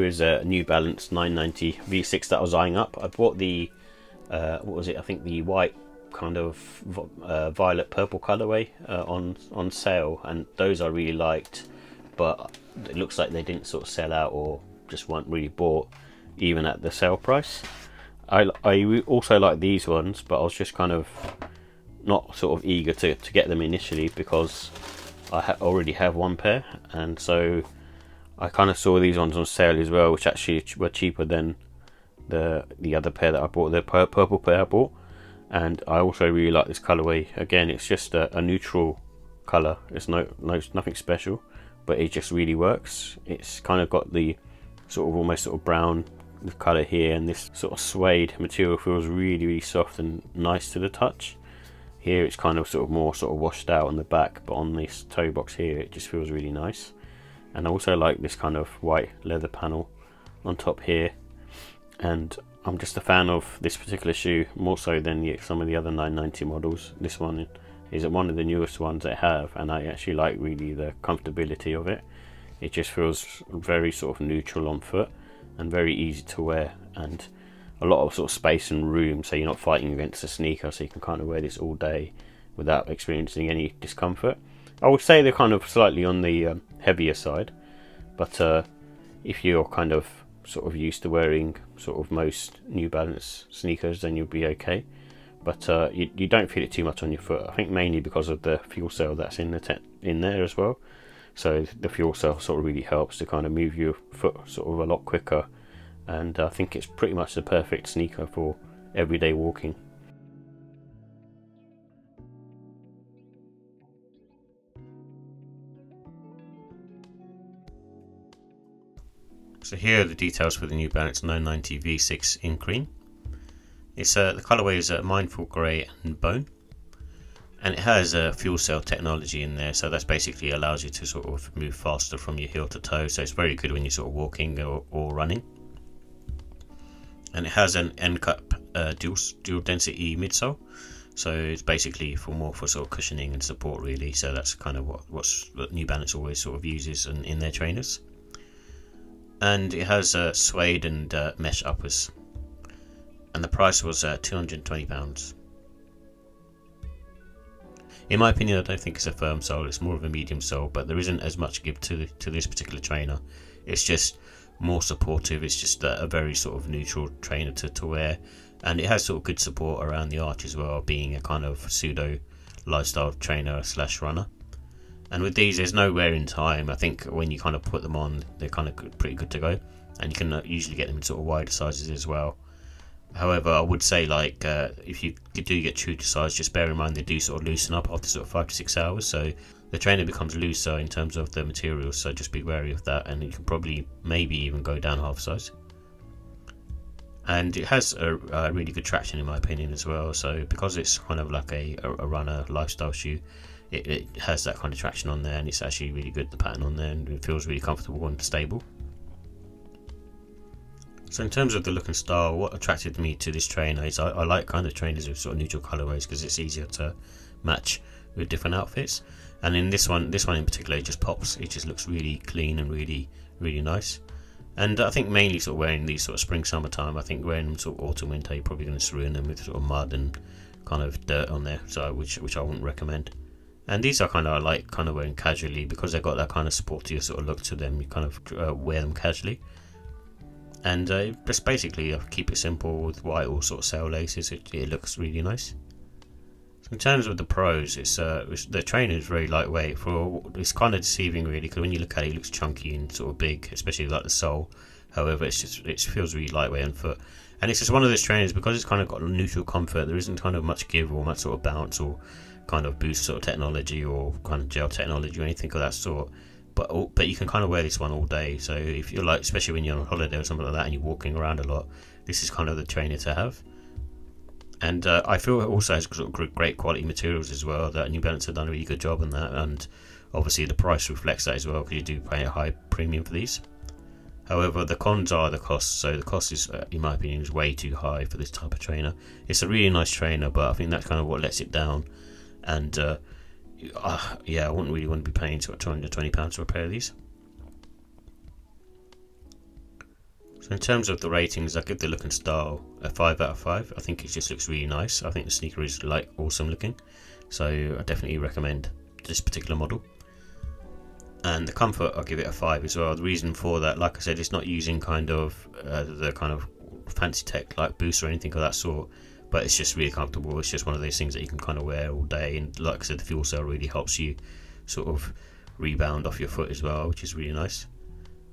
Here is a New Balance 990 V6 that I was eyeing up. I bought the what was it? I think the white kind of violet purple colorway on sale, and those I really liked, but it looks like they didn't sort of sell out or just weren't really bought even at the sale price. I also like these ones, but I was just kind of not sort of eager to get them initially because I already have one pair, and so I kind of saw these ones on sale as well, which actually were cheaper than the other pair that I bought, the purple pair I bought. And I also really like this colorway. Again, it's just a neutral color. It's nothing special, but it just really works. It's kind of got the sort of almost sort of brown color here, and this sort of suede material feels really soft and nice to the touch. Here it's kind of sort of more sort of washed out on the back, but on this toe box here it just feels really nice. And I also like this kind of white leather panel on top here, and I'm just a fan of this particular shoe more so than some of the other 990 models. This one is one of the newest ones I have, and I actually like really the comfortability of it. It just feels very sort of neutral on foot and very easy to wear, and a lot of sort of space and room, so you're not fighting against a sneaker, so you can kind of wear this all day without experiencing any discomfort. I would say they're kind of slightly on the heavier side, but if you're kind of sort of used to wearing sort of most New Balance sneakers, then you'll be okay. But you don't feel it too much on your foot. I think mainly because of the Fuelcell that's in there as well. So the Fuelcell sort of really helps to kind of move your foot sort of a lot quicker, and I think it's pretty much the perfect sneaker for everyday walking. So here are the details for the New Balance 990 V6 in cream. It's the colorway is Mindful Grey and Bone, and it has Fuelcell technology in there, so that's basically allows you to sort of move faster from your heel to toe, so it's very good when you're sort of walking or running. And it has an Encap dual density midsole, so it's basically for sort of cushioning and support really, so that's kind of what New Balance always sort of uses in their trainers. And it has suede and mesh uppers, and the price was £220. In my opinion, I don't think it's a firm sole, it's more of a medium sole, but there isn't as much give to this particular trainer. It's just more supportive, it's just a very sort of neutral trainer to wear, and it has sort of good support around the arch as well, being a kind of pseudo lifestyle trainer slash runner. And with these, there's no wear in time. I think when you kind of put them on, they're kind of pretty good to go, and you can usually get them in sort of wider sizes as well. However, I would say, like, if you do get true to size, just bear in mind they do sort of loosen up after sort of 5 to 6 hours, so the trainer becomes looser in terms of the materials, so just be wary of that, and you can probably maybe even go down half size. And it has a really good traction in my opinion as well, so because it's kind of like a runner lifestyle shoe, it has that kind of traction on there, and it's actually really good, the pattern on there, and it feels really comfortable and stable. So in terms of the look and style, what attracted me to this trainer is I like kind of trainers with sort of neutral colorways because it's easier to match with different outfits. And in this one in particular, it just pops. It just looks really clean and really nice. And I think mainly sort of wearing these sort of spring summertime, I think wearing them sort of autumn winter, you're probably going to ruin them with sort of mud and kind of dirt on there, so which I wouldn't recommend. And these are kind of, I like kind of wearing casually because they've got that kind of sporty sort of look to them. You kind of wear them casually, and just basically keep it simple with white or sort of sail laces. It looks really nice. So in terms of the pros, the trainer is very lightweight. It's kind of deceiving really, because when you look at it, it looks chunky and sort of big, especially like the sole. However, it feels really lightweight on foot, and it's just one of those trainers because it's kind of got neutral comfort. There isn't kind of much give or much sort of bounce or kind of boost sort of technology or kind of gel technology or anything of that sort. But you can kind of wear this one all day. So if you're like, especially when you're on holiday or something like that and you're walking around a lot, this is kind of the trainer to have. And I feel it also has sort of great quality materials as well. That New Balance have done a really good job on that, and obviously the price reflects that as well, because you do pay a high premium for these. However, the cons are the cost. So the cost is, in my opinion, is way too high for this type of trainer. It's a really nice trainer, but I think that's kind of what lets it down. And yeah, I wouldn't really want to be paying sort of £220 for a pair of these. So in terms of the ratings, I give the look and style a 5 out of 5. I think it just looks really nice. I think the sneaker is like awesome looking, so I definitely recommend this particular model. And the comfort, I'll give it a 5 as well. The reason for that, like I said, it's not using kind of the kind of fancy tech like boost or anything of that sort, but it's just really comfortable. It's just one of those things that you can kind of wear all day, and like I said, the Fuelcell really helps you sort of rebound off your foot as well, which is really nice.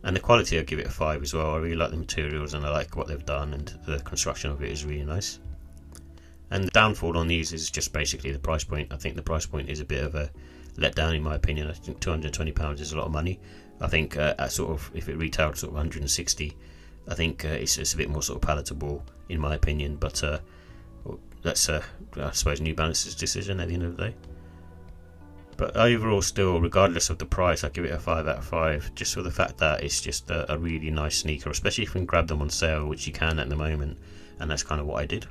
And the quality, I'll give it a 5 as well. I really like the materials and I like what they've done, and the construction of it is really nice. And the downfall on these is just basically the price point. I think the price point is a bit of a letdown in my opinion. I think £220 is a lot of money. I think at sort of, if it retailed sort of 160, I think it's a bit more sort of palatable in my opinion. But that's I suppose New Balance's decision at the end of the day. But overall, still, regardless of the price, I give it a 5 out of 5, just for the fact that it's just a really nice sneaker, especially if you can grab them on sale, which you can at the moment, and that's kind of what I did.